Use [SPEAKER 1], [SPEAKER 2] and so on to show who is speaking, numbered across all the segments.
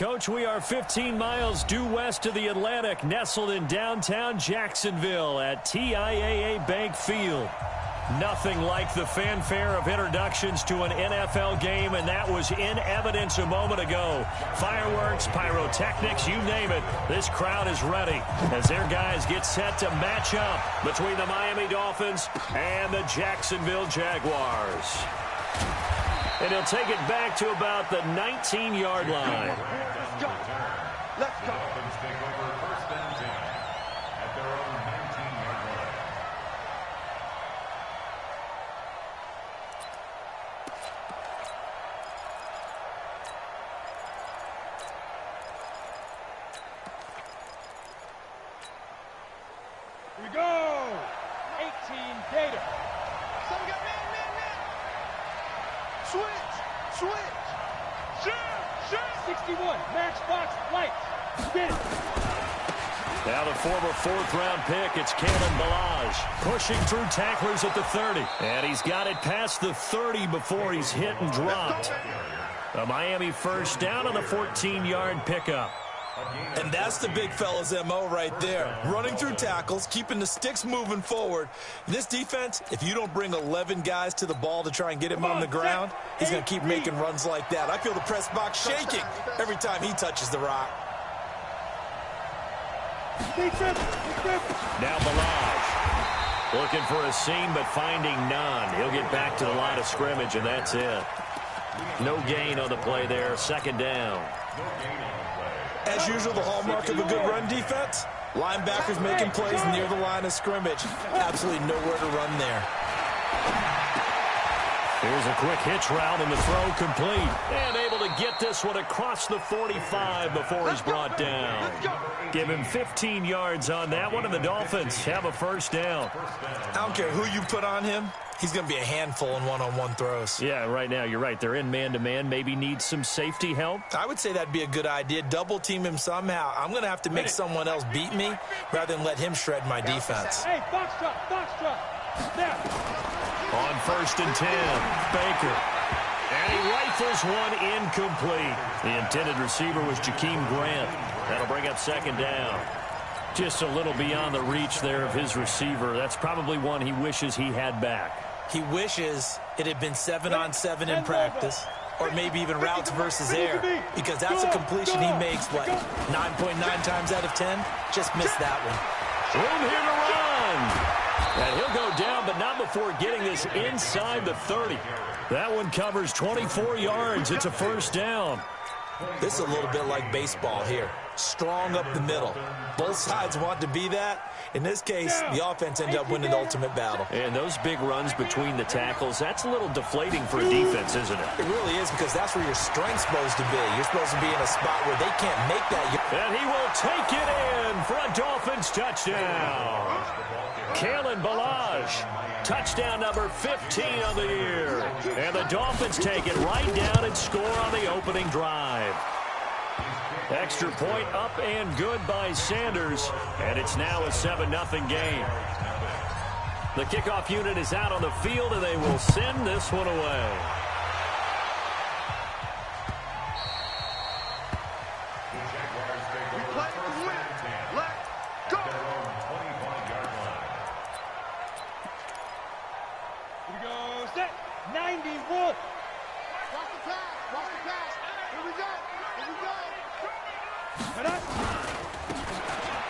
[SPEAKER 1] Coach, we are 15 miles due west of the Atlantic, nestled in downtown Jacksonville at TIAA Bank Field. Nothing like the fanfare of introductions to an NFL game, and that was in evidence a moment ago. Fireworks, pyrotechnics, you name it. This crowd is ready as their guys get set to match up between the Miami Dolphins and the Jacksonville Jaguars. And he'll take it back to about the 19-yard line.
[SPEAKER 2] Let's go. Let's go. Dolphins take over first and 10 at their own 19-yard line.
[SPEAKER 3] Here we go. 18 Gator.
[SPEAKER 2] Some got man. Switch. Shoot.
[SPEAKER 3] 61, Matchbox Lights. Get it.
[SPEAKER 1] Now the former fourth-round pick, it's Kalen Ballage, pushing through tacklers at the 30. And he's got it past the 30 before he's hit and dropped. A Miami first down on the 14-yard pickup.
[SPEAKER 4] And that's the big fella's MO right there. Running through tackles, keeping the sticks moving forward. This defense, if you don't bring 11 guys to the ball to try and get him on the ground, he's going to keep making runs like that. I feel the press box shaking every time he touches the rock.
[SPEAKER 1] Now Ballage looking for a seam but finding none. He'll get back to the line of scrimmage, and that's it. No gain on the play there. Second down.
[SPEAKER 4] As usual, the hallmark of a good run defense, linebackers making plays near the line of scrimmage. Absolutely nowhere to run there.
[SPEAKER 1] Here's a quick hitch route, and the throw complete. And able to get this one across the 45 before he's brought down. Give him 15 yards on that one, and the Dolphins have a first down.
[SPEAKER 4] I don't care who you put on him. He's going to be a handful in one-on-one throws.
[SPEAKER 1] Yeah, right now, you're right. They're in man-to-man. Maybe need some safety help.
[SPEAKER 4] I would say that'd be a good idea. Double-team him somehow. I'm going to have to make someone else beat me rather than let him shred my defense.
[SPEAKER 3] Hey, box drop. Now.
[SPEAKER 1] On first and 10, Baker. And he rifles one incomplete. The intended receiver was Jakeem Grant. That'll bring up second down. Just a little beyond the reach there of his receiver. That's probably one he wishes he had back.
[SPEAKER 4] He wishes it had been 7-on-7 in practice, or maybe even routes versus air, because that's a completion he makes, what, 9.9 times out of 10? Just missed that one.
[SPEAKER 1] Room here to run. And he'll go down, but not before getting this inside the 30. That one covers 24 yards. It's a first down.
[SPEAKER 4] This is a little bit like baseball here. Strong up the middle. Both sides want to be that. In this case, the offense ended up winning the ultimate battle.
[SPEAKER 1] And those big runs between the tackles, that's a little deflating for a defense, isn't it?
[SPEAKER 4] It really is, because that's where your strength's supposed to be. You're supposed to be in a spot where they can't make that.
[SPEAKER 1] And he will take it in for a Dolphins touchdown. Kalen Ballage, touchdown number 15 of the year. And the Dolphins take it right down and score on the opening drive. Extra point up and good by Sanders, and it's now a 7-0 game. The kickoff unit is out on the field, and they will send this one away.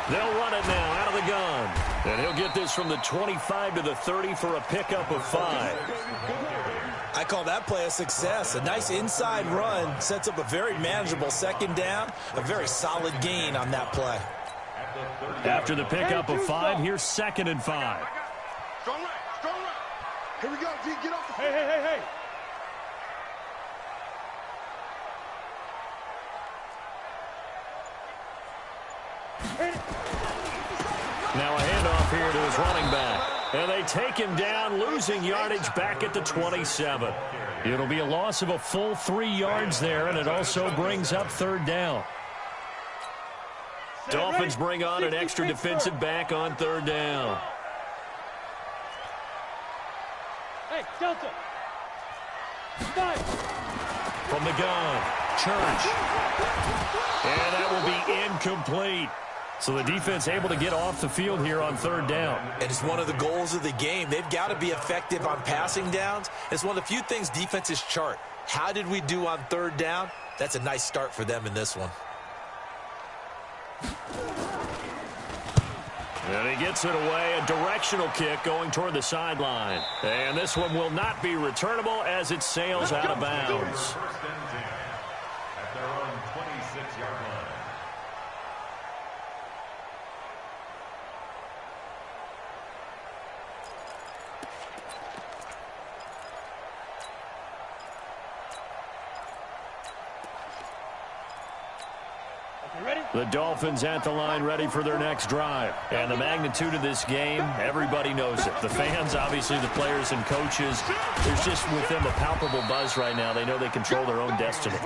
[SPEAKER 1] They'll run it now out of the gun. And he'll get this from the 25 to the 30 for a pickup of 5.
[SPEAKER 4] I call that play a success. A nice inside run sets up a very manageable second down. A very solid gain on that play.
[SPEAKER 1] After the pickup of 5, here's second and 5.
[SPEAKER 2] Strong right. Here we go, G. Get off the field.
[SPEAKER 3] Hey.
[SPEAKER 1] Now a handoff here to his running back. And they take him down, losing yardage back at the 27. It'll be a loss of a full 3 yards there, and it also brings up third down. Dolphins bring on an extra defensive back on third down.
[SPEAKER 3] Hey, Delta. Nice.
[SPEAKER 1] From the gun, Church. And that will be incomplete. So the defense able to get off the field here on third down.
[SPEAKER 4] And it's one of the goals of the game. They've got to be effective on passing downs. It's one of the few things defenses chart. How did we do on third down? That's a nice start for them in this one.
[SPEAKER 1] And he gets it away, a directional kick going toward the sideline. And this one will not be returnable as it sails out of bounds.
[SPEAKER 2] First and 10 at their own 26-yard line.
[SPEAKER 1] The Dolphins at the line ready for their next drive. And the magnitude of this game, everybody knows it. The fans, obviously the players and coaches, there's just with them a palpable buzz right now. They know they control their own destiny.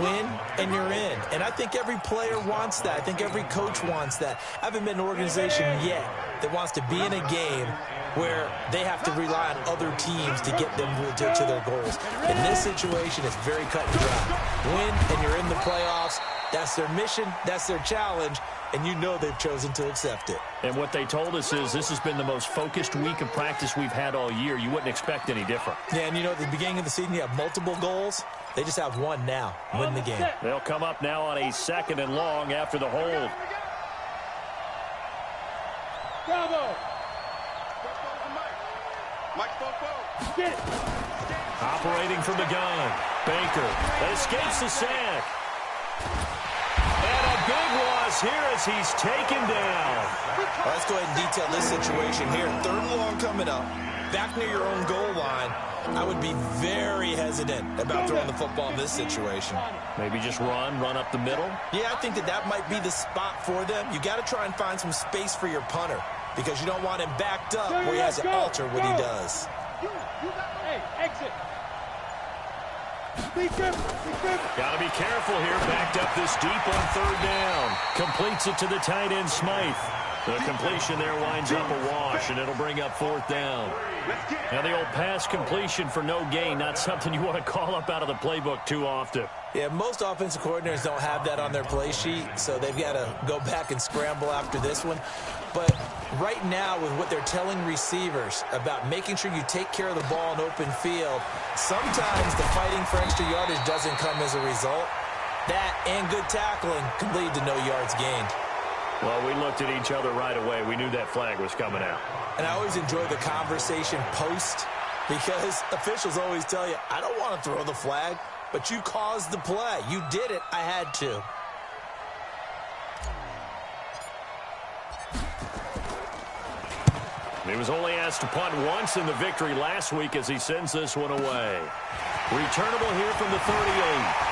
[SPEAKER 4] Win and you're in. And I think every player wants that. I think every coach wants that. I haven't been an organization yet that wants to be in a game where they have to rely on other teams to get them to their goals. In this situation, it's very cut and dry. Win and you're in the playoffs. That's their mission, that's their challenge, and you know they've chosen to accept it.
[SPEAKER 1] And what they told us is this has been the most focused week of practice we've had all year. You wouldn't expect any different.
[SPEAKER 4] Yeah, and you know, at the beginning of the season, you have multiple goals. They just have one now, win the game.
[SPEAKER 1] They'll come up now on a 2nd and long after the hold.
[SPEAKER 3] Bravo! Get it!
[SPEAKER 1] Operating from the gun. Baker escapes the sack. And a big loss here as he's taken down.
[SPEAKER 4] Well, let's go ahead and detail this situation here. 3rd and long coming up. Back near your own goal line. I would be very hesitant about throwing the football in this situation.
[SPEAKER 1] Maybe just run up the middle.
[SPEAKER 4] Yeah, I think that might be the spot for them. You got to try and find some space for your punter because you don't want him backed up where he has to alter what he does.
[SPEAKER 3] Hey, exit. Be careful.
[SPEAKER 1] Got to be careful here. Backed up this deep on 3rd down. Completes it to the tight end, Smythe. The completion there winds up a wash, and it'll bring up 4th down. Now the old pass completion for no gain, not something you want to call up out of the playbook too often.
[SPEAKER 4] Yeah, most offensive coordinators don't have that on their play sheet, so they've got to go back and scramble after this one. But right now, with what they're telling receivers about making sure you take care of the ball in open field, sometimes the fighting for extra yardage doesn't come as a result. That and good tackling can lead to no yards gained.
[SPEAKER 1] Well, we looked at each other right away. We knew that flag was coming out.
[SPEAKER 4] And I always enjoy the conversation post because officials always tell you, I don't want to throw the flag, but you caused the play. You did it. I had to.
[SPEAKER 1] He was only asked to punt once in the victory last week as he sends this one away. Returnable here from the 38.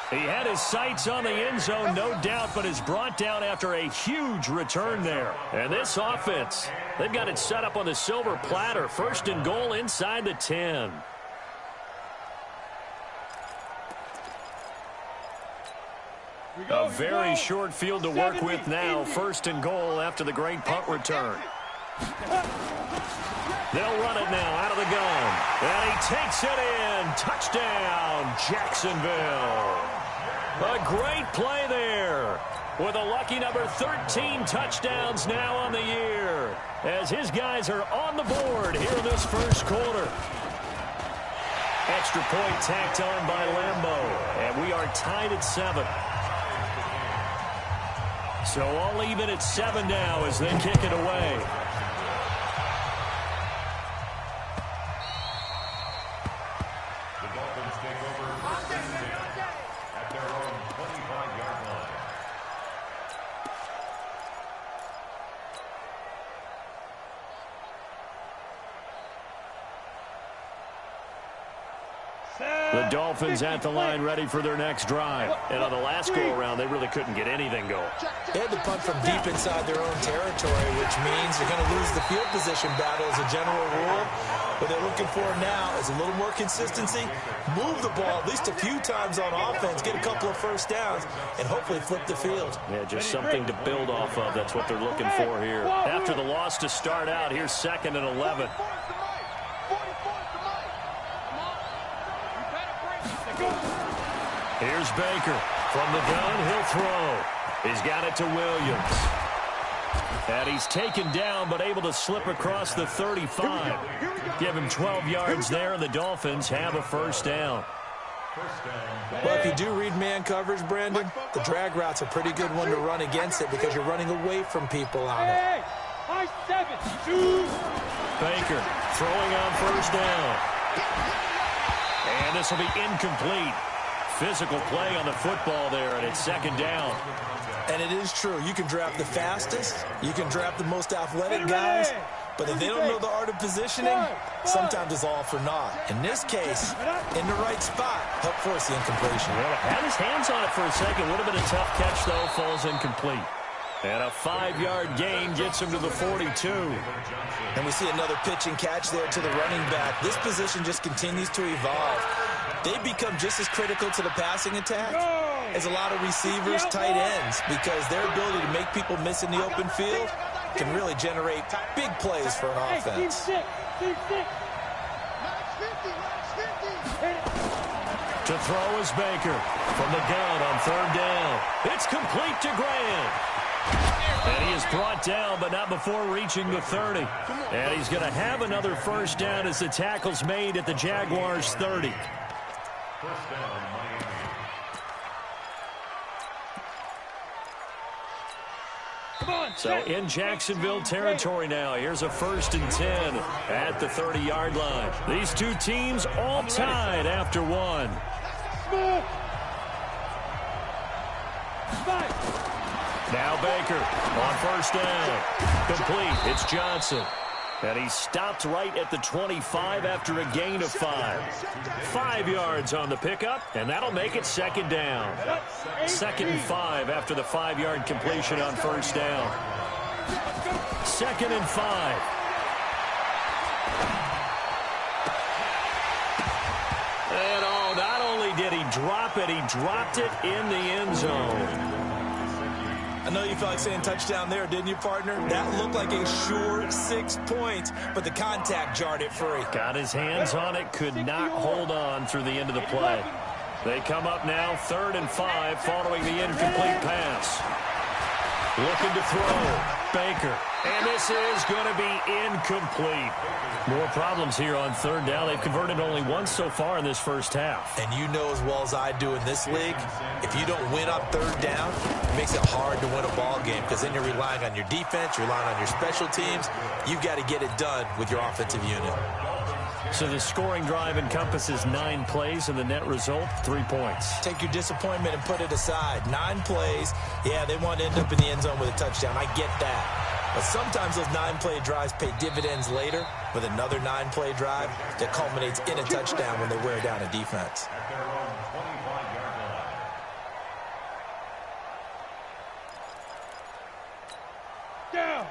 [SPEAKER 1] He had his sights on the end zone, no doubt, but is brought down after a huge return there. And this offense, they've got it set up on the silver platter. 1st and goal inside the 10. A very short field to work with now. 1st and goal after the great punt return. They'll run it now out of the gun. And he takes it in. Touchdown, Jacksonville. A great play there with a lucky number 13 touchdowns now on the year as his guys are on the board here in this 1st quarter. Extra point tacked on by Lambeau, and we are tied at 7. So all even at 7 now as they kick it away.
[SPEAKER 2] The Dolphins take over first and 10 at their own 25-yard line.
[SPEAKER 1] The Dolphins at the line ready for their next drive. And on the last go-around, they really couldn't get anything going.
[SPEAKER 4] They had to punt from deep inside their own territory, which means they're going to lose the field position battle as a general rule. What they're looking for now is a little more consistency, move the ball at least a few times on offense, get a couple of first downs, and hopefully flip the field.
[SPEAKER 1] Yeah, just something to build off of. That's what they're looking for here. After the loss to start out, here's 2nd and 11. Here's Baker. From the gun, he'll throw. He's got it to Williams. And he's taken down, but able to slip across the 35. Give him 12 yards there, and the Dolphins have a first down.
[SPEAKER 4] Well, if you do read man coverage, Brandon, the drag route's a pretty good one to run against it because you're running away from people on it.
[SPEAKER 1] Baker throwing on first down. And this will be incomplete. Physical play on the football there, and it's 2nd down.
[SPEAKER 4] And it is true. You can draft the fastest. You can draft the most athletic guys. But if they don't know the art of positioning, sometimes it's all for naught. In this case, in the right spot, help force the incompletion.
[SPEAKER 1] Well, had his hands on it for a second. Would have been a tough catch, though. Falls incomplete. And a 5-yard gain gets him to the 42.
[SPEAKER 4] And we see another pitch and catch there to the running back. This position just continues to evolve. They become just as critical to the passing attack as a lot of receivers, tight ends, because their ability to make people miss in the open field can really generate big plays for an offense.
[SPEAKER 1] To throw is Baker. From the gun on 3rd down. It's complete to Graham. And he is brought down, but not before reaching the 30. And he's going to have another first down as the tackle's made at the Jaguars' 30.
[SPEAKER 2] First down, Miami.
[SPEAKER 1] So in Jacksonville territory now. Here's a 1st and 10 at the 30-yard line. These two teams all tied after one. Now Baker on first down. Complete. It's Johnson. And he stopped right at the 25 after a gain of 5. 5 yards on the pickup, and that'll make it 2nd down. 2nd and 5 after the 5-yard completion on first down. 2nd and 5. And oh, not only did he drop it, he dropped it in the end zone.
[SPEAKER 4] I know you felt like saying touchdown there, didn't you, partner? That looked like a sure 6 points, but the contact jarred it free.
[SPEAKER 1] Got his hands on it, could not hold on through the end of the play. They come up now 3rd and 5 following the incomplete pass. Looking to throw. Baker. And this is going to be incomplete. More problems here on 3rd down. They've converted only once so far in this first half.
[SPEAKER 4] And you know as well as I do in this league, if you don't win on 3rd down, it makes it hard to win a ball game because then you're relying on your defense, you're relying on your special teams. You've got to get it done with your offensive unit.
[SPEAKER 1] So the scoring drive encompasses 9 plays, and the net result, 3 points.
[SPEAKER 4] Take your disappointment and put it aside. 9 plays. Yeah, they want to end up in the end zone with a touchdown. I get that. But sometimes those 9-play drives pay dividends later with another 9-play drive that culminates in a touchdown when they wear down a defense.
[SPEAKER 2] At their own 25-yard line.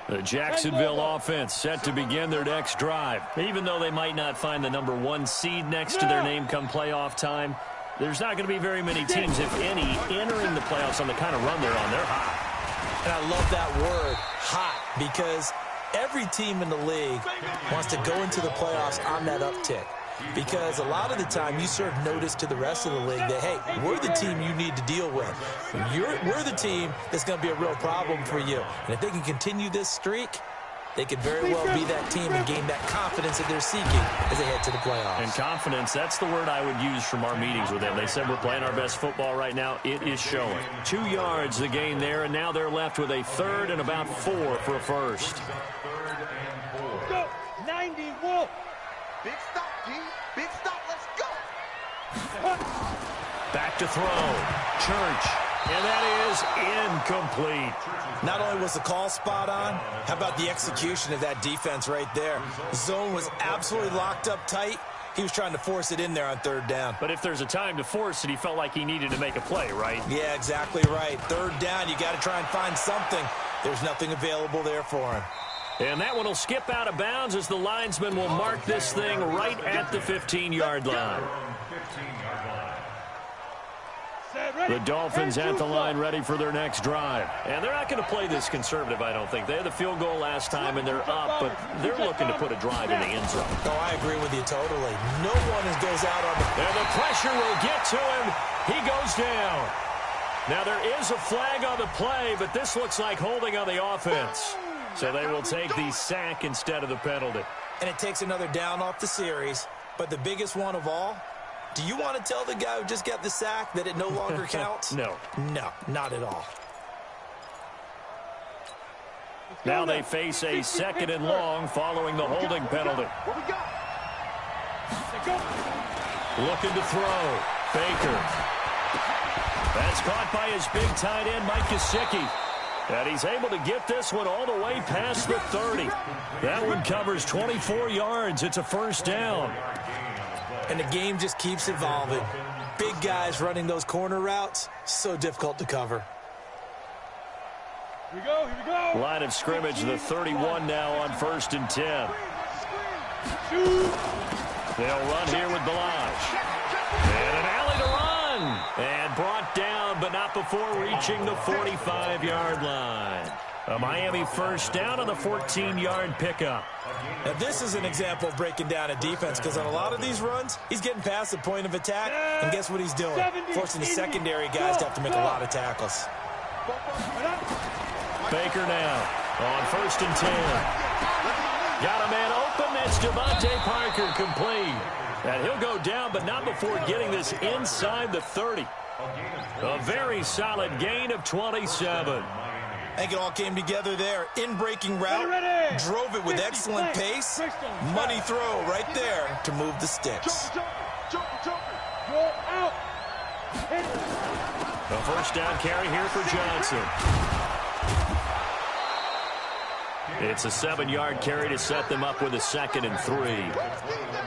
[SPEAKER 1] The Jacksonville offense set to begin their next drive. Even though they might not find the number 1 seed next to their name come playoff time, there's not going to be very many teams, if any, entering the playoffs on the kind of run they're on. They're hot.
[SPEAKER 4] And I love that word, hot, because every team in the league wants to go into the playoffs on that uptick. Because a lot of the time you serve notice to the rest of the league that, hey, we're the team you need to deal with. We're the team that's going to be a real problem for you. And if they can continue this streak, they could very well be that team and gain that confidence that they're seeking as they head to the playoffs.
[SPEAKER 1] And confidence, that's the word I would use from our meetings with them. They said we're playing our best football right now. It is showing. 2 yards the gain there, and now they're left with a 3rd and about 4 for a first.
[SPEAKER 2] 3rd and 4.
[SPEAKER 3] Go, 90, Wolf.
[SPEAKER 5] Big stop, G. Big stop. Let's go.
[SPEAKER 1] Back to throw. Church. And that is incomplete.
[SPEAKER 4] Not only was the call spot on, how about the execution of that defense right there? The zone was absolutely locked up tight, He was trying to force it in there on third down.
[SPEAKER 1] But if there's a time to force it, he felt like he needed to make a play, right?
[SPEAKER 4] Yeah, exactly right. Third down, you got to try and find something. There's nothing available there for him.
[SPEAKER 1] And that one will skip out of bounds as the linesman will mark this thing right at the 15-yard line. The Dolphins at the line ready for their next drive. And they're not going to play this conservative, I don't think. They had the field goal last time, and they're up, but they're looking to put a drive in the end zone.
[SPEAKER 4] Oh, I agree with you totally. No one goes out on the...
[SPEAKER 1] And the pressure will get to him. He goes down. Now, there is a flag on the play, but this looks like holding on the offense. So they will take the sack instead of the penalty.
[SPEAKER 4] And it takes another down off the series. But the biggest one of all, do you want to tell the guy who just got the sack that it no longer counts?
[SPEAKER 1] No.
[SPEAKER 4] No, not at all.
[SPEAKER 1] Now they face a second and long following the holding penalty. Looking to throw. Baker. That's caught by his big tight end, Mike Gesicki. And he's able to get this one all the way past the 30. That one covers 24 yards. It's a first down.
[SPEAKER 4] And the game just keeps evolving. Big guys running those corner routes, so difficult to cover.
[SPEAKER 3] Here we go.
[SPEAKER 1] Line of scrimmage, the 31 now on 1st and 10. They'll run here with Balaj. And an alley to run. And brought down, but not before reaching the 45-yard line. A Miami first down on the 14-yard pickup.
[SPEAKER 4] Now, this is an example of breaking down a defense, because on a lot of these runs, he's getting past the point of attack, and guess what he's doing? Forcing the secondary guys to have to make a lot of tackles.
[SPEAKER 1] Baker now on 1st and 10. Got a man open. That's Devontae Parker complete. And he'll go down, but not before getting this inside the 30. A very solid gain of 27.
[SPEAKER 4] I think it all came together there. In-breaking route, drove it with excellent pace. Money throw right there to move the sticks.
[SPEAKER 1] A first down carry here for Johnson. It's a 7-yard carry to set them up with a 2nd and 3.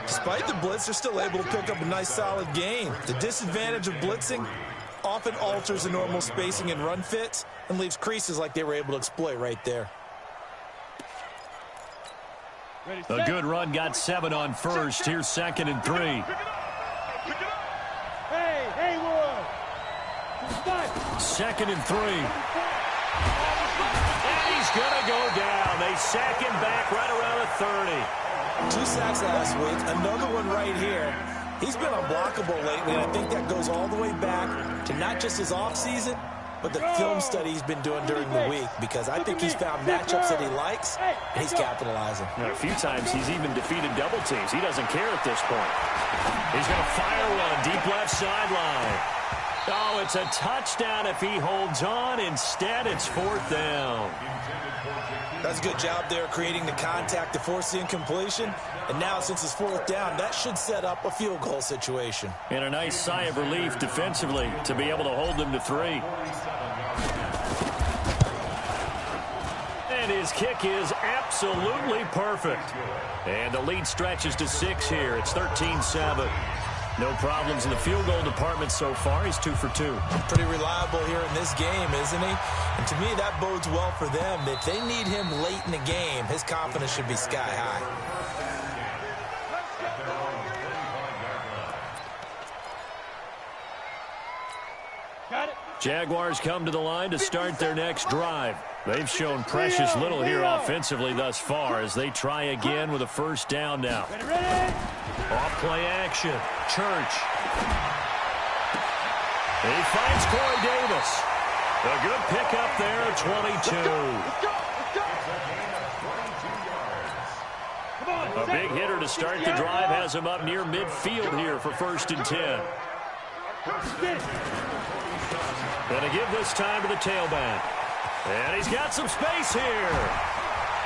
[SPEAKER 4] Despite the blitz, they're still able to pick up a nice solid gain. The disadvantage of blitzing often alters the normal spacing and run fits and leaves creases like they were able to exploit right there.
[SPEAKER 1] A good run, got 7 on 1st. Here's 2nd and 3.
[SPEAKER 3] Hey, Haywood.
[SPEAKER 1] 2nd and 3. And he's going to go down. They sack him back right around the 30.
[SPEAKER 4] 2 sacks last week, another one right here. He's been unblockable lately, and I think that goes all the way back to not just his offseason, but the film study he's been doing during the week, because I think he's found matchups that he likes, and he's capitalizing.
[SPEAKER 1] A few times he's even defeated double teams. He doesn't care at this point. He's going to fire one deep left sideline. Oh, it's a touchdown if he holds on. Instead, it's 4th down.
[SPEAKER 4] That's a good job there creating the contact to force the incompletion. And now, since it's 4th down, that should set up a field goal situation.
[SPEAKER 1] And a nice sigh of relief defensively to be able to hold them to 3. And his kick is absolutely perfect. And the lead stretches to 6 here. It's 13-7. No problems in the field goal department so far. He's 2 for 2.
[SPEAKER 4] Pretty reliable here in this game, isn't he? And to me, that bodes well for them. If they need him late in the game, his confidence should be sky high.
[SPEAKER 3] Got it.
[SPEAKER 1] Jaguars come to the line to start their next drive. They've shown precious little here offensively thus far as they try again with a first down now.
[SPEAKER 3] Ready.
[SPEAKER 1] Off play action. Church. He finds Corey Davis. A good pickup there at 22. A big hitter to start the drive has him up near midfield here for 1st and 10. Going to give this time to the tailback. And he's got some space here.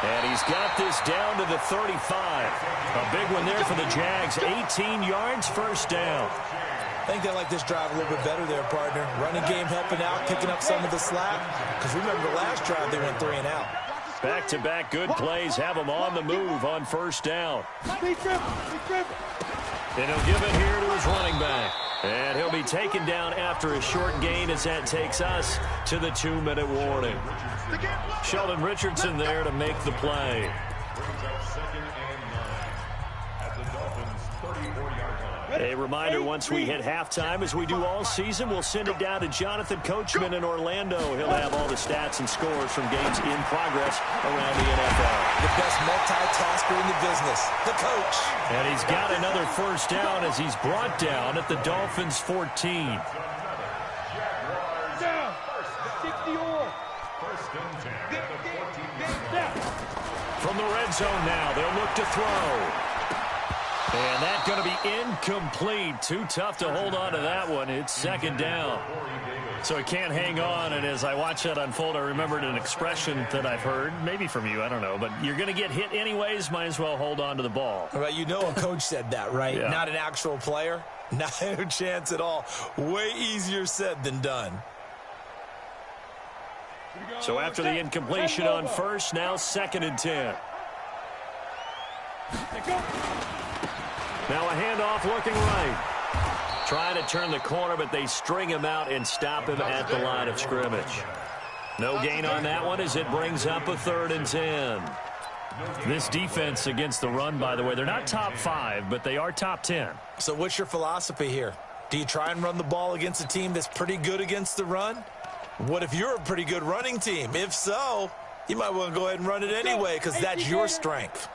[SPEAKER 1] And he's got this down to the 35. A big one there for the Jags. 18 yards, first down.
[SPEAKER 4] I think they like this drive a little bit better there, partner. Running game helping out, picking up some of the slack. Because remember the last drive, they went 3 and out.
[SPEAKER 1] Back-to-back good plays have them on the move on first down. And he'll give it here to his running back. And he'll be taken down after a short gain as that takes us to the 2-minute warning. Sheldon Richardson there to make the play.
[SPEAKER 2] Brings up 2nd and 9 at the Dolphins' 34-yard line.
[SPEAKER 1] A reminder, once we hit halftime, as we do all season, we'll send it down to Jonathan Coachman in Orlando. He'll have all the stats and scores from games in progress around the NFL.
[SPEAKER 4] The best multitasker in the business, the coach.
[SPEAKER 1] And he's got another first down as he's brought down at the Dolphins' 14.
[SPEAKER 3] Down. 60 or.
[SPEAKER 2] First and 10 at the 14-yard line.
[SPEAKER 1] From the red zone now, they'll look to throw. And that's going to be incomplete. Too tough to hold on to that one. It's 2nd down. So he can't hang on, and as I watch that unfold, I remembered an expression that I've heard, maybe from you, I don't know, but you're going to get hit anyways, might as well hold on to the ball.
[SPEAKER 4] Right, you know a coach said that, right?
[SPEAKER 1] Yeah. Not
[SPEAKER 4] an actual player. Not a chance at all. Way easier said than done.
[SPEAKER 1] So after the incompletion on first, now 2nd and 10. Now a handoff looking right. Trying to turn the corner, but they string him out and stop him at the line of scrimmage. No gain on that one as it brings up a 3rd and 10. This defense against the run, by the way, they're not top 5, but they are top 10.
[SPEAKER 4] So what's your philosophy here? Do you try and run the ball against a team that's pretty good against the run? What if you're a pretty good running team? If so, you might want to go ahead and run it anyway because that's your strength.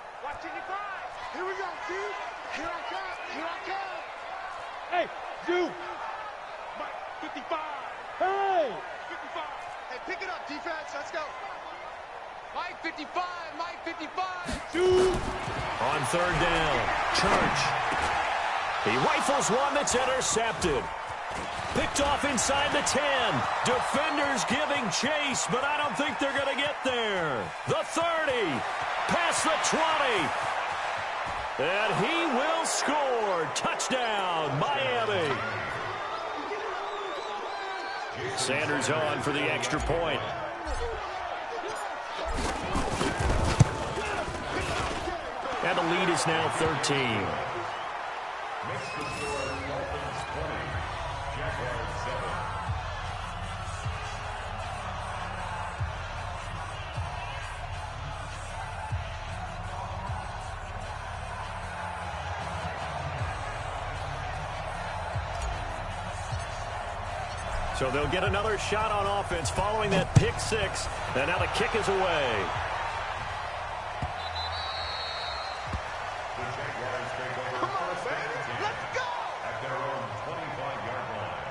[SPEAKER 5] Here we go, dude. Here I come. Here I come.
[SPEAKER 3] Hey, you. 55. Hey.
[SPEAKER 5] 55. Hey, pick it up, defense. Let's go. Mike 55. Mike 55.
[SPEAKER 3] Two.
[SPEAKER 1] On 3rd down, Church. He rifles one that's intercepted. Picked off inside the 10. Defenders giving chase, but I don't think they're going to get there. The 30. Past the 20. And he will score. Touchdown, Miami. Sanders on for the extra point. And the lead is now 13.
[SPEAKER 2] Makes the score Dolphins 20, Jaguars 7.
[SPEAKER 1] So they'll get another shot on offense following that pick 6. And now the kick is away.
[SPEAKER 2] The Jaguars take over first and 10
[SPEAKER 5] Let's go.
[SPEAKER 2] at their own 25-yard line.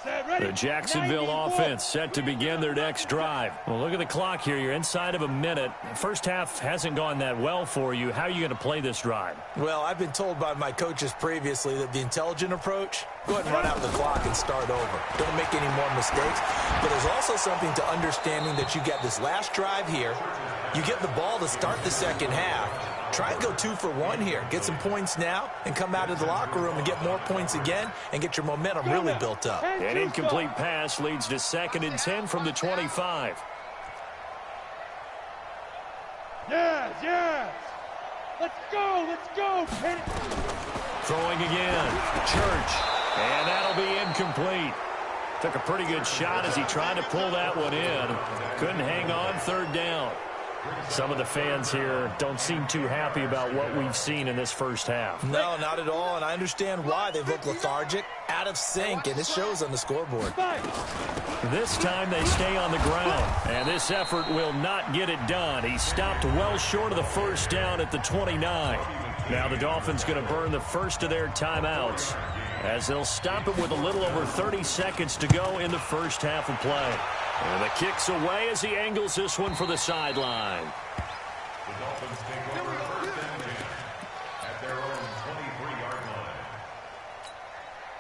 [SPEAKER 3] Set, ready.
[SPEAKER 1] The Jacksonville
[SPEAKER 3] 90
[SPEAKER 1] offense set to begin their next drive. Well, look at the clock here. You're inside of a minute. First half hasn't gone that well for you. How are you going to play this drive?
[SPEAKER 4] Well, I've been told by my coaches previously that the intelligent approach, go ahead and run out the clock and start over. Don't make any more mistakes. But there's also something to understanding that you get this last drive here. You get the ball to start the second half. Try and go 2 for 1 here. Get some points now and come out of the locker room and get more points again and get your momentum really built up.
[SPEAKER 1] An incomplete pass leads to 2nd and 10 from the 25.
[SPEAKER 3] Yes, yes. Let's go, let's go. Hit it.
[SPEAKER 1] Throwing again. Church. And that'll be incomplete. Took a pretty good shot as he tried to pull that one in. Couldn't hang on. 3rd down. Some of the fans here don't seem too happy about what we've seen in this first half.
[SPEAKER 4] No, not at all, and I understand why. They look lethargic, out of sync, and it shows on the scoreboard.
[SPEAKER 1] This time they stay on the ground, and this effort will not get it done. He stopped well short of the first down at the 29. Now the Dolphins going to burn the first of their timeouts as they'll stop it with a little over 30 seconds to go in the first half of play. And the kick's away as he angles this one for the sideline.
[SPEAKER 2] The Dolphins take over first and 10 at their own 23-yard line.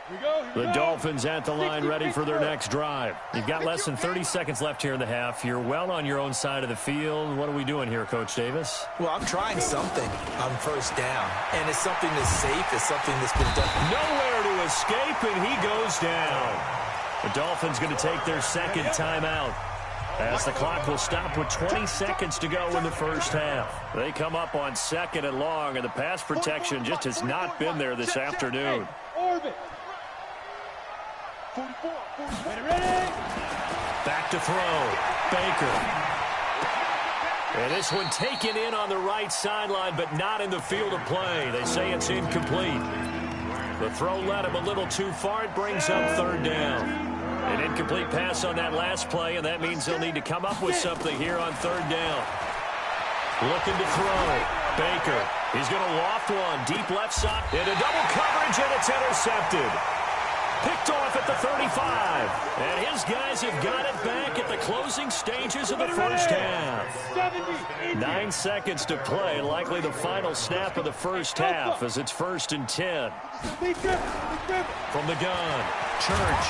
[SPEAKER 3] Here we go, here we
[SPEAKER 1] The
[SPEAKER 3] go.
[SPEAKER 1] Dolphins at the line ready for their next drive. You've got less than 30 seconds left here in the half. You're well on your own side of the field. What are we doing here, Coach Davis?
[SPEAKER 4] Well, I'm trying something on first down, and it's something that's safe. It's something that's been done.
[SPEAKER 1] Nowhere to escape, and he goes down. The Dolphins going to take their second timeout, as the clock will stop with 20 seconds to go in the first half. They come up on 2nd and long, and the pass protection just has not been there this afternoon.
[SPEAKER 3] Orbit. 44. Ready?
[SPEAKER 1] Back to throw. Baker. And this one taken in on the right sideline, but not in the field of play. They say it's incomplete. The throw led him a little too far. It brings up 3rd down. An incomplete pass on that last play, and that means they'll need to come up with something here on 3rd down. Looking to throw. Baker. He's going to loft one. Deep left side. Into double coverage, and it's intercepted. Picked off at the 35. And his guys have got it back at the closing stages of the first half. 9 seconds to play. Likely the final snap of the first half as it's 1st and 10. From the gun. Church.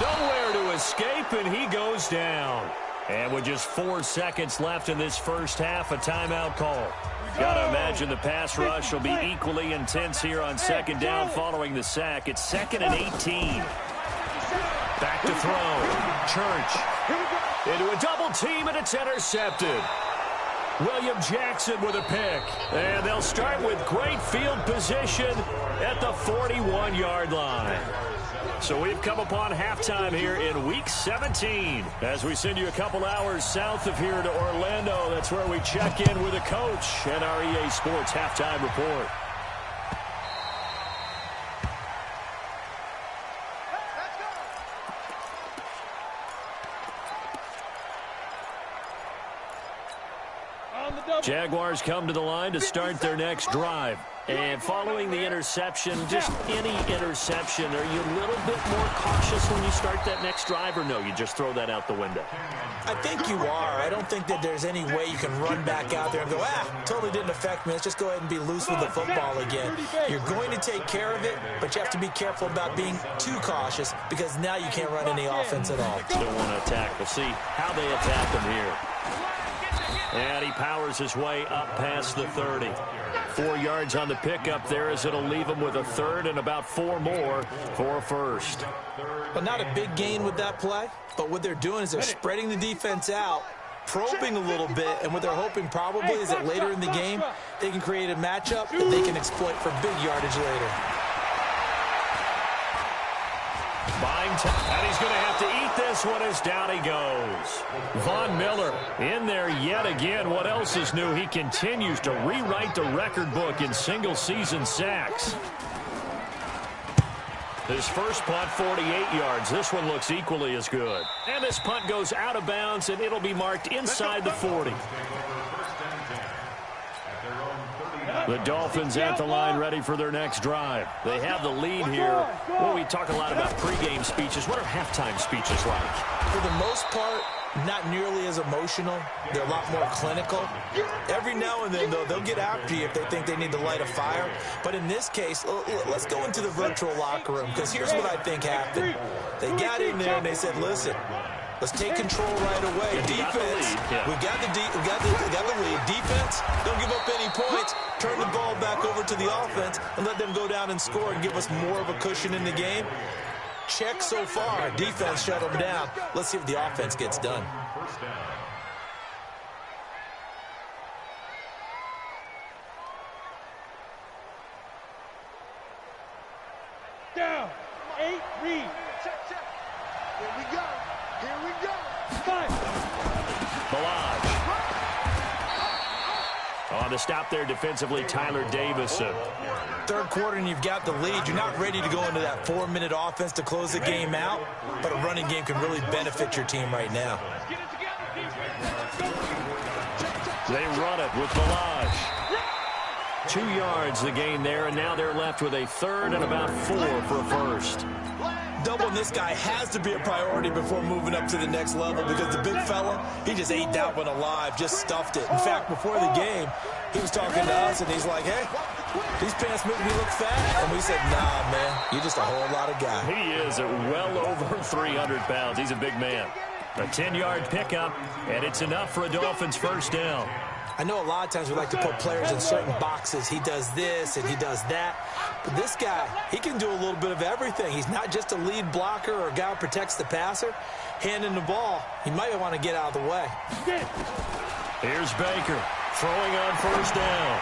[SPEAKER 1] Nowhere to escape, and he goes down. And with just 4 seconds left in this first half, a timeout call. Got to imagine the pass rush will be equally intense here on 2nd down following the sack. It's 2nd and 18. Back to throw. Church. Into a double team, and it's intercepted. William Jackson with a pick. And they'll start with great field position at the 41-yard line. So we've come upon halftime here in Week 17 as we send you a couple hours south of here to Orlando. That's where we check in with the coach and our EA Sports Halftime Report. Jaguars come to the line to start their next drive. And following the interception, just any interception, are you a little bit more cautious when you start that next drive, or no, you just throw that out the window?
[SPEAKER 4] I think you are. I don't think that there's any way you can run back out there and go, totally didn't affect me. Let's just go ahead and be loose with the football again. You're going to take care of it, but you have to be careful about being too cautious because now you can't run any offense at all.
[SPEAKER 1] Still want to attack. We'll see how they attack them here. And he powers his way up past the 30. 4 yards on the pickup there as it'll leave him with a 3rd and about 4 more for a 1st.
[SPEAKER 4] But not a big gain with that play, but what they're doing is they're spreading the defense out, probing a little bit, and what they're hoping probably is that later in the game they can create a matchup that they can exploit for big yardage later.
[SPEAKER 1] Buying time, and he's going to have to eat this one as down he goes. Von Miller in there yet again. What else is new? He continues to rewrite the record book in single-season sacks. His first punt, 48 yards. This one looks equally as good. And this punt goes out of bounds, and it'll be marked inside the 40. The Dolphins at the line ready for their next drive. They have the lead here. Well, we talk a lot about pregame speeches. What are halftime speeches like?
[SPEAKER 4] For the most part, not nearly as emotional. They're a lot more clinical. Every now and then, though, they'll get after you if they think they need to light a fire. But in this case, let's go into the virtual locker room, because here's what I think happened. They got in there and they said, listen, let's take control right away. Defense, we got the lead. Defense, don't give up any points. Turn the ball back over to the offense and let them go down and score and give us more of a cushion in the game. Check so far. Defense shut them down. Let's see if the offense gets done.
[SPEAKER 3] Down. 8, read.
[SPEAKER 5] Check, check. Here we go. Here we go.
[SPEAKER 3] 5.
[SPEAKER 1] Balaj. On the stop there defensively, Tyler Davison.
[SPEAKER 4] Third quarter and you've got the lead. You're not ready to go into that 4-minute offense to close the game out, but a running game can really benefit your team right now.
[SPEAKER 1] They run it with Balaj. 2 yards the gain there, and now they're left with a 3rd and about 4 for a 1st.
[SPEAKER 4] Doubling this guy has to be a priority before moving up to the next level, because the big fella, he just ate that one alive, just stuffed it. In fact, before the game, he was talking to us, and he's like, hey, these pants make me look fat. And we said, nah, man, you're just a whole lot of guy.
[SPEAKER 1] He is at well over 300 pounds. He's a big man. A 10-yard pickup, and it's enough for a Dolphins 1st down.
[SPEAKER 4] I know a lot of times we like to put players in certain boxes. He does this and he does that. But this guy, he can do a little bit of everything. He's not just a lead blocker or a guy who protects the passer. Handing the ball, he might want to get out of the way.
[SPEAKER 1] Here's Baker throwing on first down.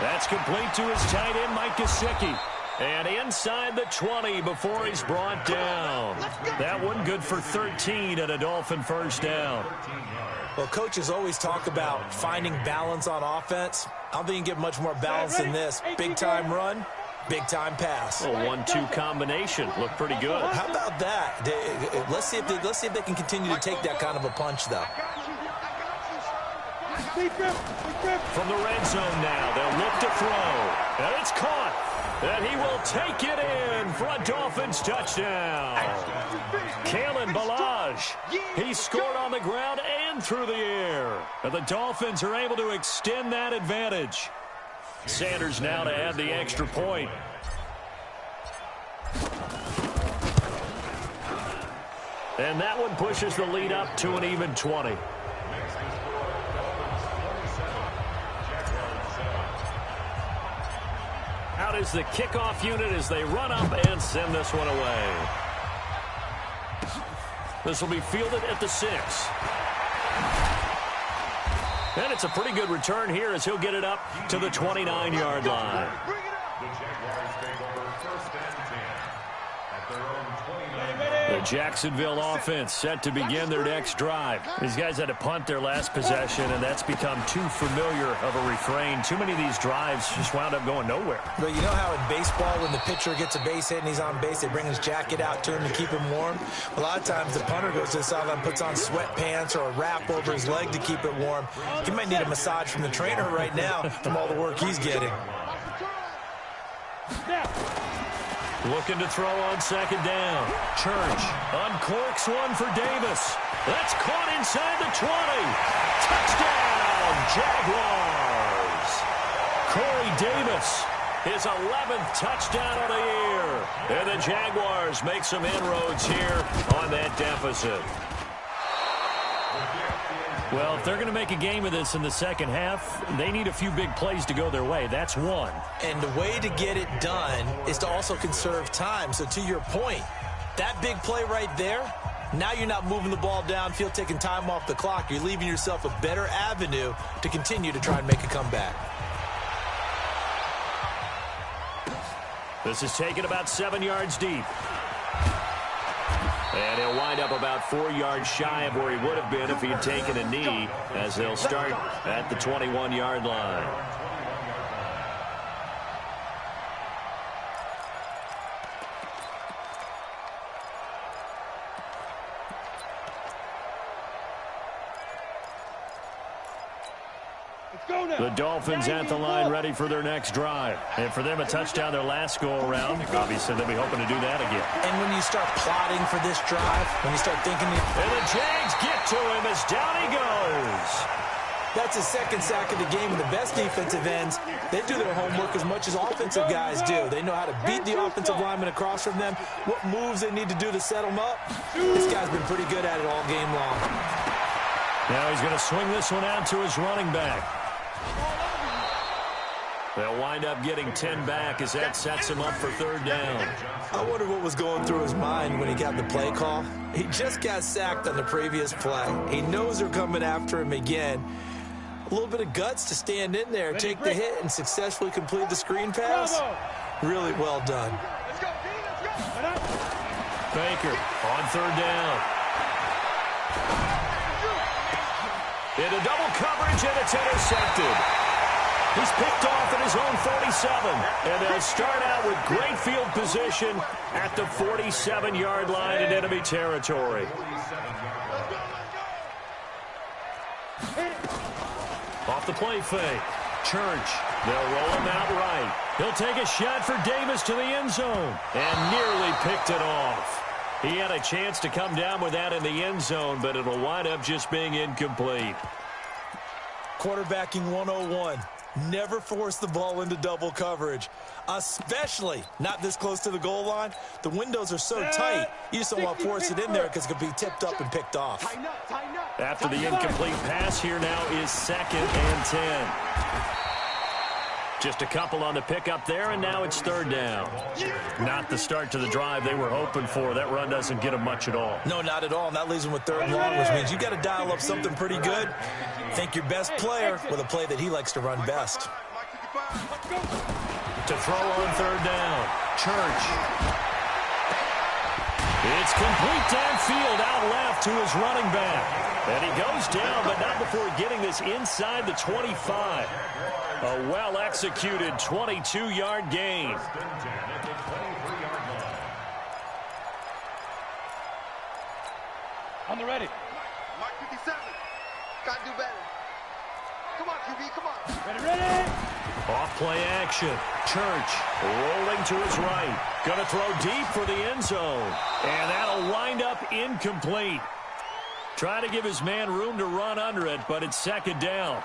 [SPEAKER 1] That's complete to his tight end, Mike Gesicki. And inside the 20 before he's brought down. That one good for 13 and a Dolphin first down.
[SPEAKER 4] Well, coaches always talk about finding balance on offense. I don't think you can get much more balance than this. Big-time run, big-time pass.
[SPEAKER 1] A 1-2 combination. Looked pretty good.
[SPEAKER 4] How about that? Let's see if they can continue to take that kind of a punch, though.
[SPEAKER 1] From the red zone now, they'll look to throw. And it's caught. And he will take it in for a Dolphins touchdown. Kalen Ballage. He scored on the ground and through the air. And the Dolphins are able to extend that advantage. Sanders now to add the extra point. And that one pushes the lead up to an even 20. Out is the kickoff unit as they run up and send this one away. This will be fielded at the 6. And it's a pretty good return here as he'll get it up to the 29-yard line.
[SPEAKER 2] The Jaguars take over first and 10 at their own 29.
[SPEAKER 1] The Jacksonville offense set to begin their next drive. These guys had to punt their last possession, and that's become too familiar of a refrain. Too many of these drives just wound up going nowhere.
[SPEAKER 4] But you know how in baseball, when the pitcher gets a base hit and he's on base, they bring his jacket out to him to keep him warm? A lot of times the punter goes to the sideline, puts on sweatpants or a wrap over his leg to keep it warm. He might need a massage from the trainer right now from all the work he's getting.
[SPEAKER 1] Looking to throw on second down. Church uncorks one for Davis. That's caught inside the 20. Touchdown, Jaguars. Corey Davis, his 11th touchdown of the year. And the Jaguars make some inroads here on that deficit. Well, if they're going to make a game of this in the second half, they need a few big plays to go their way. That's one.
[SPEAKER 4] And the way to get it done is to also conserve time. So to your point, that big play right there, now you're not moving the ball downfield, taking time off the clock. You're leaving yourself a better avenue to continue to try and make a comeback.
[SPEAKER 1] This is taken about 7 yards deep. And he'll wind up about 4 yards shy of where he would have been if he had taken a knee, as they'll start at the 21-yard line. The Dolphins at the line ready for their next drive. And for them, a touchdown their last go-around. Obviously, they'll be hoping to do that again.
[SPEAKER 4] And when you start plotting for this drive, when you start thinking...
[SPEAKER 1] And the Jags get to him as down he goes.
[SPEAKER 4] That's his second sack of the game. And the best defensive ends, they do their homework as much as offensive guys do. They know how to beat the offensive lineman across from them, what moves they need to do to set them up. This guy's been pretty good at it all game long.
[SPEAKER 1] Now he's going to swing this one out to his running back. They'll wind up getting 10 back as that sets him up for third down.
[SPEAKER 4] I wonder what was going through his mind when he got the play call. He just got sacked on the previous play. He knows they're coming after him again. A little bit of guts to stand in there, take the hit, and successfully complete the screen pass. Really well done.
[SPEAKER 1] Baker on third down. Into double coverage, and it's intercepted. He's picked off at his own 47, and they'll start out with great field position at the 47-yard line in enemy territory. Off the play fake. Church. They'll roll him out right. He'll take a shot for Davis to the end zone, and nearly picked it off. He had a chance to come down with that in the end zone, but it'll wind up just being incomplete.
[SPEAKER 4] Quarterbacking 101. Never force the ball into double coverage, especially not this close to the goal line. The windows are so tight, you just don't want to force it in there because it could be tipped up and picked off.
[SPEAKER 1] After the incomplete pass, here now is 2nd and 10. Just a couple on the pickup there, and now it's 3rd down. Not the start to the drive they were hoping for. That run doesn't get them much at all.
[SPEAKER 4] No, not at all. And that leaves them with 3rd and long, which means you got to dial up something pretty good. Think your best player with a play that he likes to run best.
[SPEAKER 1] To throw on 3rd down. Church. It's complete downfield out left to his running back. And he goes down, but not before getting this inside the 25. A well-executed 22-yard gain.
[SPEAKER 3] On the ready.
[SPEAKER 5] Mark 57. Got to do better. Come on, QB, come on.
[SPEAKER 3] Ready, ready.
[SPEAKER 1] Off play action. Church rolling to his right. Going to throw deep for the end zone. And that'll wind up incomplete. Try to give his man room to run under it, but it's 2nd down.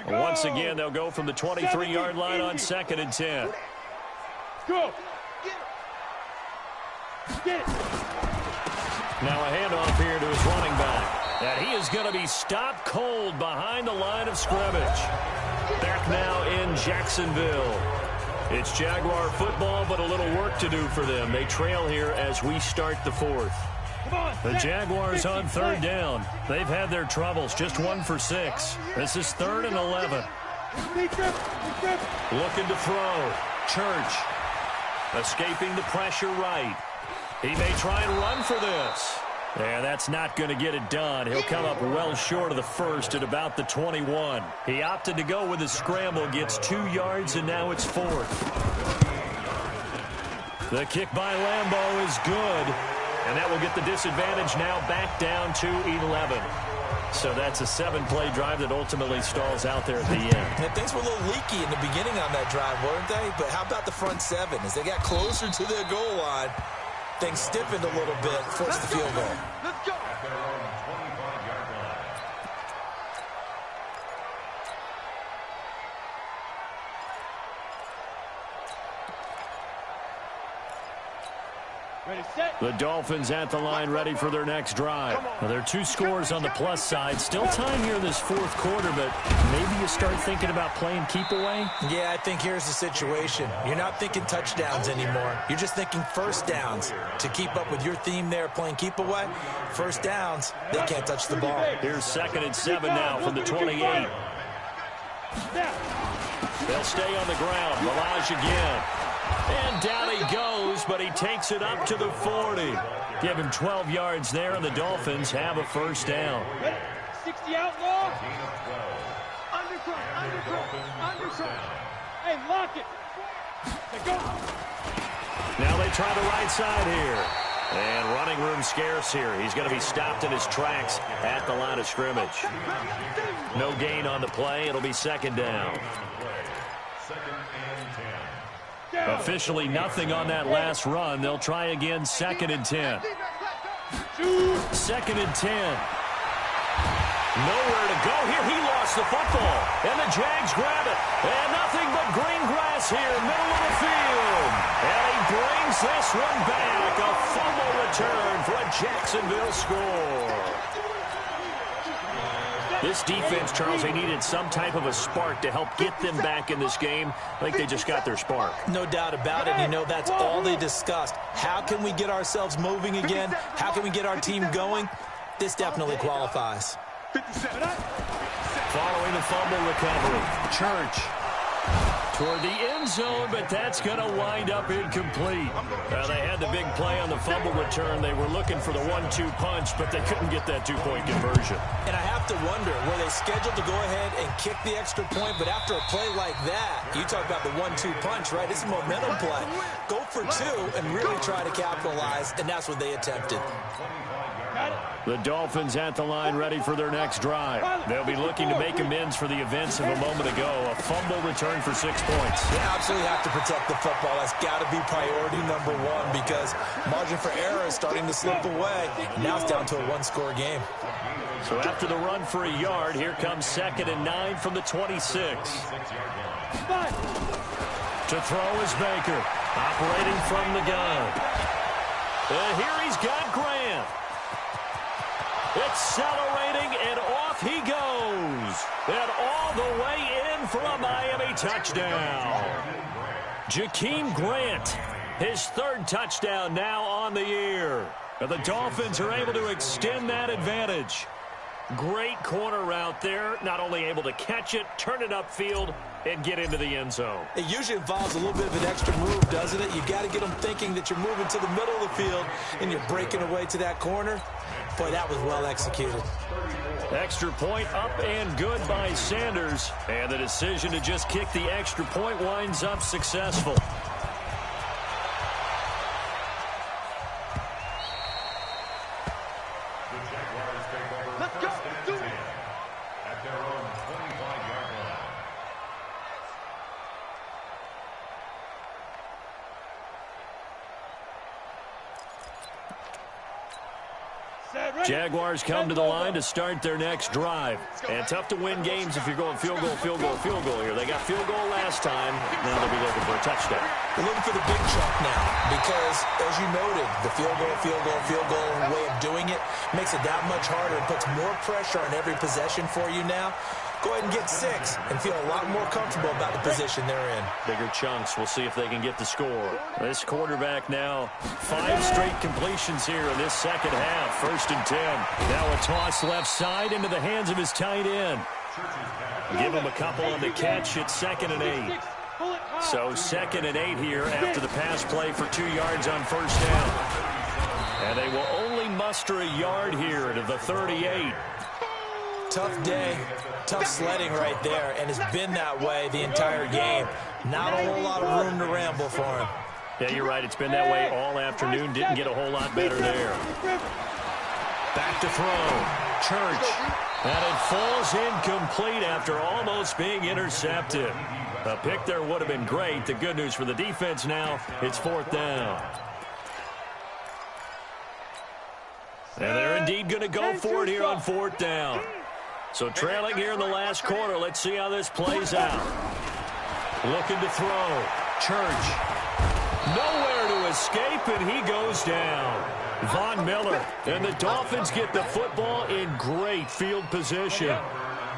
[SPEAKER 1] Once again, they'll go from the 23-yard line on 2nd and 10.
[SPEAKER 3] Go. Get it.
[SPEAKER 1] Now a handoff here to his running back. And he is going to be stopped cold behind the line of scrimmage. Back now in Jacksonville. It's Jaguar football, but a little work to do for them. They trail here as we start the 4th. The Jaguars on 3rd down. They've had their troubles, just 1 for 6. This is 3rd and 11. Looking to throw. Church escaping the pressure right. He may try and run for this. And that's not going to get it done. He'll come up well short of the 1st at about the 21. He opted to go with a scramble, gets 2 yards, and now it's 4th. The kick by Lambeau is good. And that will get the disadvantage now back down to 11. So that's a 7-play drive that ultimately stalls out there at the end.
[SPEAKER 4] And things were a little leaky in the beginning on that drive, weren't they? But how about the front 7? As they got closer to their goal line, things stiffened a little bit, forced the field goal.
[SPEAKER 5] Let's go.
[SPEAKER 3] Ready, set.
[SPEAKER 1] The Dolphins at the line ready for their next drive. Now, there are 2 scores on the plus side. Still time here in this 4th quarter, but maybe you start thinking about playing keep away?
[SPEAKER 4] Yeah, I think here's the situation. You're not thinking touchdowns anymore. You're just thinking 1st downs. To keep up with your theme there, playing keep away, 1st downs, they can't touch the ball.
[SPEAKER 1] Here's 2nd and 7 now from the 28. They'll stay on the ground. Milage again. And down he goes, but he takes it up to the 40. Give him 12 yards there, and the Dolphins have a 1st down.
[SPEAKER 3] 60 outlaw. Undercut. Hey, lock it. Go.
[SPEAKER 1] Now they try the right side here. And running room scarce here. He's going to be stopped in his tracks at the line of scrimmage. No gain on the play. It'll be 2nd down. Officially nothing on that last run. They'll try again, 2nd and 10. 2nd and 10. Nowhere to go here. He lost the football. And the Jags grab it. And nothing but green grass here, middle of the field. And he brings this one back. A fumble return for a Jacksonville score. This defense, Charles, they needed some type of a spark to help get them back in this game. I think they just got their spark.
[SPEAKER 4] No doubt about it. You know, that's all they discussed. How can we get ourselves moving again? How can we get our team going? This definitely qualifies.
[SPEAKER 1] Following the fumble recovery, Church toward the end zone, but that's going to wind up incomplete. They had the big play on the fumble return. They were looking for the 1-2 punch, but they couldn't get that 2-point conversion.
[SPEAKER 4] And I have to wonder, were they scheduled to go ahead and kick the extra point? But after a play like that, you talk about the 1-2 punch, right? It's a momentum play. Go for 2 and really try to capitalize, and that's what they attempted.
[SPEAKER 3] Got it.
[SPEAKER 1] The Dolphins at the line ready for their next drive. They'll be looking to make amends for the events of a moment ago. A fumble return for 6 points.
[SPEAKER 4] They absolutely have to protect the football. That's got to be priority number one because margin for error is starting to slip away. Now it's down to a one-score game.
[SPEAKER 1] So after the run for a yard, here comes 2nd and 9 from the 26. To throw is Baker, operating from the gun. Here he's got Grant. Accelerating, and off he goes. And all the way in for a Miami touchdown. Jakeem Grant, his 3rd touchdown now on the year. And the Dolphins are able to extend that advantage. Great corner route there. Not only able to catch it, turn it upfield, and get into the end zone.
[SPEAKER 4] It usually involves a little bit of an extra move, doesn't it? You got to get them thinking that you're moving to the middle of the field and you're breaking away to that corner. Boy, that was well executed.
[SPEAKER 1] Extra point up and good by Sanders. And the decision to just kick the extra point winds up successful.
[SPEAKER 5] Let's go. Do it.
[SPEAKER 2] At their own 25-yard line.
[SPEAKER 1] Jaguars come to the line to start their next drive. And tough to win games if you're going field goal, field goal, field goal here. They got field goal last time. Now they'll be looking for a touchdown.
[SPEAKER 4] They're looking for the big chunk now because, as you noted, the field goal way of doing it makes it that much harder. It puts more pressure on every possession for you now. Go ahead and get 6 and feel a lot more comfortable about the position they're in.
[SPEAKER 1] Bigger chunks. We'll see if they can get the score. This quarterback now 5 straight completions here in this second half. 1st and 10. Now a toss left side into the hands of his tight end. Give him a couple on the catch. It's 2nd and 8. So 2nd and 8 here after the pass play for 2 yards on 1st down. And they will only muster a yard here to the 38.
[SPEAKER 4] Tough day, tough sledding right there, and it's been that way the entire game. Not a whole lot of room to ramble for him.
[SPEAKER 1] Yeah, you're right. It's been that way all afternoon. Didn't get a whole lot better there. Back to throw. Church. And it falls incomplete after almost being intercepted. A pick there would have been great. The good news for the defense now, it's 4th down. And they're indeed going to go for it here on 4th down. So trailing here in the last quarter. Let's see how this plays out. Looking to throw. Church. Nowhere to escape, and he goes down. Von Miller. And the Dolphins get the football in great field position.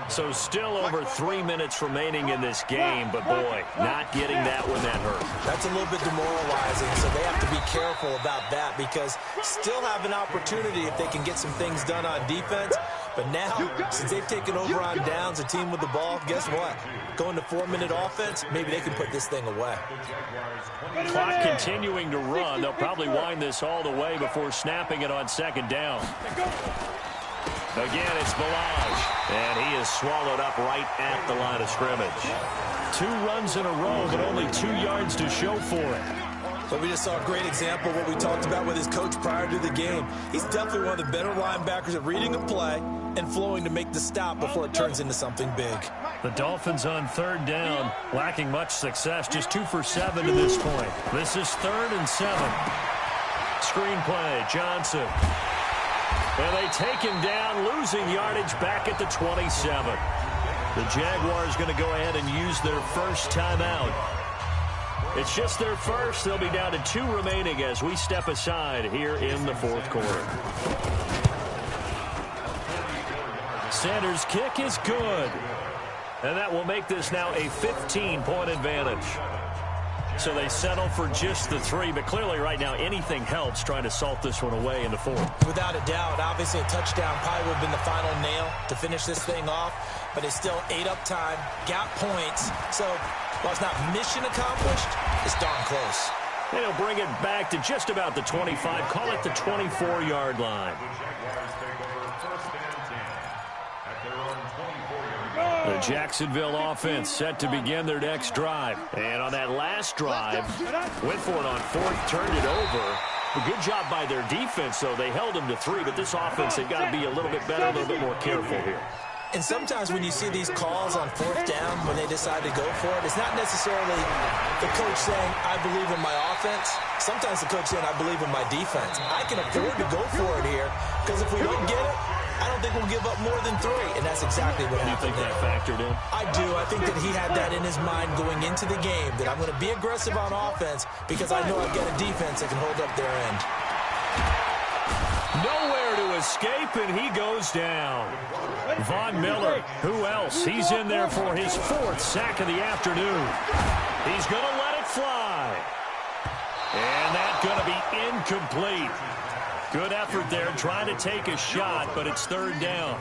[SPEAKER 1] So still over 3 minutes remaining in this game, but boy, not getting that when that hurt.
[SPEAKER 4] That's a little bit demoralizing, so they have to be careful about that because still have an opportunity if they can get some things done on defense. But now, since they've taken over on downs, a team with the ball, guess what? Going to 4-minute offense, maybe they can put this thing away.
[SPEAKER 1] Clock continuing to run. They'll probably wind this all the way before snapping it on 2nd down. Again, it's Balaj, and he is swallowed up right at the line of scrimmage. 2 runs in a row, but only 2 yards to show for it.
[SPEAKER 4] But we just saw a great example of what we talked about with his coach prior to the game. He's definitely one of the better linebackers at reading a play and flowing to make the stop before it turns into something big.
[SPEAKER 1] The Dolphins on 3rd down, lacking much success, just 2 for 7 to this point. This is 3rd and 7. Screenplay, Johnson. And they take him down, losing yardage back at the 27. The Jaguars going to go ahead and use their first timeout. It's just their first. They'll be down to 2 remaining as we step aside here in the 4th quarter. Sanders' kick is good. And that will make this now a 15-point advantage. So they settle for just the 3, but clearly right now anything helps trying to salt this one away in the 4th.
[SPEAKER 4] Without a doubt, obviously a touchdown probably would have been the final nail to finish this thing off, but it's still 8 up time, got points, so while it's not mission accomplished, it's darn close.
[SPEAKER 1] And he'll bring it back to just about the 25, call it the 24-yard line. The Jacksonville offense set to begin their next drive. And on that last drive, went for it on 4th, turned it over. A good job by their defense, though. They held them to 3, but this offense, they've got to be a little bit better, a little bit more careful here.
[SPEAKER 4] And sometimes when you see these calls on 4th down, when they decide to go for it, it's not necessarily the coach saying, I believe in my offense. Sometimes the coach saying, I believe in my defense. I can afford to go for it here, because if we don't get it, I don't think we'll give up more than 3. And that's exactly what happened there.
[SPEAKER 1] You think that factored in?
[SPEAKER 4] I do. I think that he had that in his mind going into the game, that I'm going to be aggressive on offense because I know I've got a defense that can hold up their end.
[SPEAKER 1] Nowhere to escape, and he goes down. Von Miller, who else? He's in there for his 4th sack of the afternoon. He's going to let it fly. And that's going to be incomplete. Good effort there, trying to take a shot, but it's 3rd down.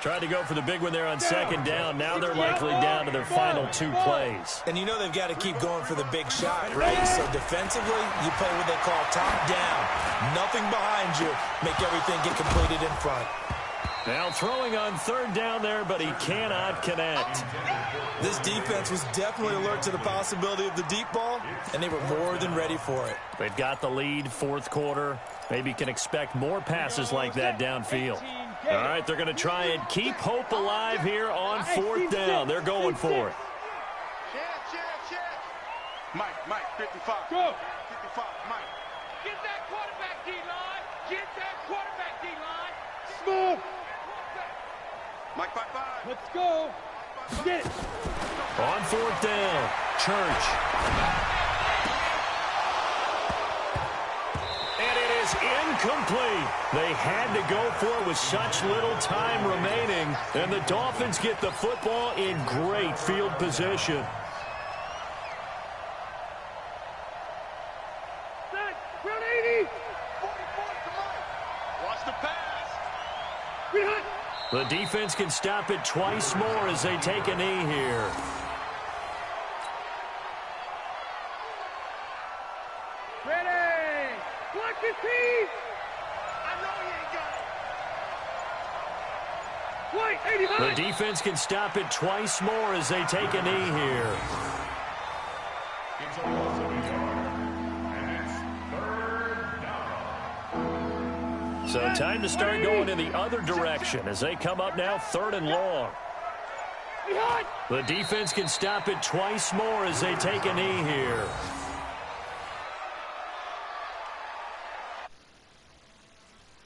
[SPEAKER 1] Tried to go for the big one there on 2nd down. Now they're likely down to their final 2 plays.
[SPEAKER 4] And you know they've got to keep going for the big shot, right? So defensively, you play what they call top down. Nothing behind you. Make everything get completed in front.
[SPEAKER 1] Now throwing on 3rd down there, but he cannot connect.
[SPEAKER 4] This defense was definitely alert to the possibility of the deep ball, and they were more than ready for it.
[SPEAKER 1] They've got the lead, 4th quarter. Maybe can expect more passes like that downfield. All right, they're going to try and keep hope alive here on 4th down. They're going for it.
[SPEAKER 5] Mike, 55.
[SPEAKER 3] Go.
[SPEAKER 5] 55, Mike. Get that quarterback D-line. Get that quarterback D-line.
[SPEAKER 3] Smooth.
[SPEAKER 5] Mike, 5-5.
[SPEAKER 3] Let's go. Get it.
[SPEAKER 1] On 4th down, Church. And it is incomplete. They had to go for it with such little time remaining. And the Dolphins get the football in great field position.
[SPEAKER 3] Round 80.
[SPEAKER 5] 44 to Mike. Watch the pass.
[SPEAKER 3] Behind.
[SPEAKER 1] The defense can stop it twice more as they take a knee here.
[SPEAKER 3] Ready. Block his teeth.
[SPEAKER 5] I know you ain't got it.
[SPEAKER 3] White, 85.
[SPEAKER 1] The defense can stop it twice more as they take a knee here.
[SPEAKER 2] It's a loss of a yard. And it's 3rd down.
[SPEAKER 1] So time to start going in the other direction as they come up now 3rd and long.
[SPEAKER 3] Behind.
[SPEAKER 1] The defense can stop it twice more as they take a knee here.